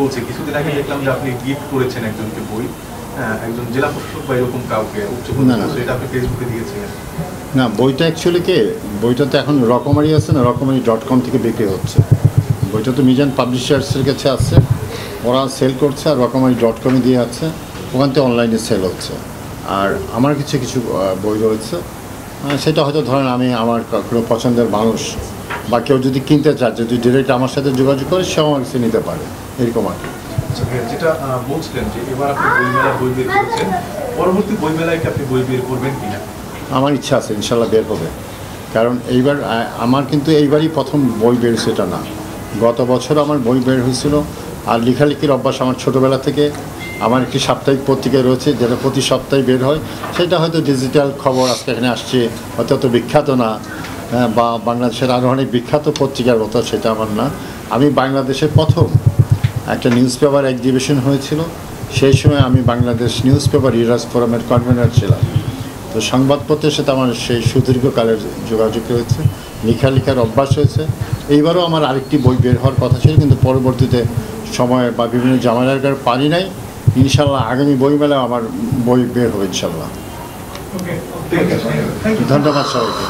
চলছে। কিছুদিন আগে দেখলাম যে আপনি গিফট করেছেন একজনকে বই, একজন জেলা প্রশাসক বা এরকম কাউকে উচ্চপদস্থ, এটা আপনি ফেসবুকে দিয়েছিলেন। না, বইটা অ্যাকচুয়ালি বইটা তো এখন রকমারি আছে না, রকমারি.com থেকে বিক্রি হচ্ছে। বইটা তো মিজান পাবলিশার্সের কাছে আছে, ওরা সেল করছে, আর রকমারি.com-এ দিয়ে আছে, ওখান থেকে অনলাইনে সেল হচ্ছে। আর আমার কিছু কিছু বই রয়েছে, সেটা হয়তো ধরেন আমি আমার কোনো পছন্দের মানুষ বা কেউ যদি কিনতে চায়, যদি ডিরেক্ট আমার সাথে যোগাযোগ করে, সেও আমার কাছে নিতে পারে, এরকম আর কি। যেটা বলছিলেন যে এবার আপনি বইমেলায় বই বের করেছেন, পরবর্তী বইমেলায় কি আপনি বই বের করবেন কিনা? আমার ইচ্ছা আছে, ইনশাল্লাহ বের হবে। কারণ এইবার আমার কিন্তু এইবারই প্রথম বই বের, সেটা না, গত বছর আমার বই বের হয়েছিল। আর লেখালেখির অভ্যাস আমার ছোটোবেলা থেকে। আমার একটি সাপ্তাহিক পত্রিকা রয়েছে, যেটা প্রতি সপ্তাহে বের হয়। সেটা হয়তো ডিজিটাল খবর আজকে এখানে আসছে, হয়তো অত বিখ্যাত না, বা বাংলাদেশের আরও অনেক বিখ্যাত পত্রিকার মতো, সেটা আমার না। আমি বাংলাদেশের প্রথম একটা নিউজ পেপার এক্সিবিশন হয়েছিল, সেই সময় আমি বাংলাদেশ নিউজ পেপার রিডার্স ফোরামের কনভেনার ছিলাম। তো সংবাদপত্রের সাথে আমার সেই সুদীর্ঘকালের যোগাযোগ রয়েছে, লেখালেখার অভ্যাস হয়েছে। এইবারও আমার আরেকটি বই বের হওয়ার কথা ছিল, কিন্তু পরবর্তীতে সময় বা বিভিন্ন ঝামেলার পারি নাই। ইনশাল্লাহ আগামী বইমেলায় আমার বই বের হবে ইনশাল্লাহ। ধন্যবাদ সবাইকে।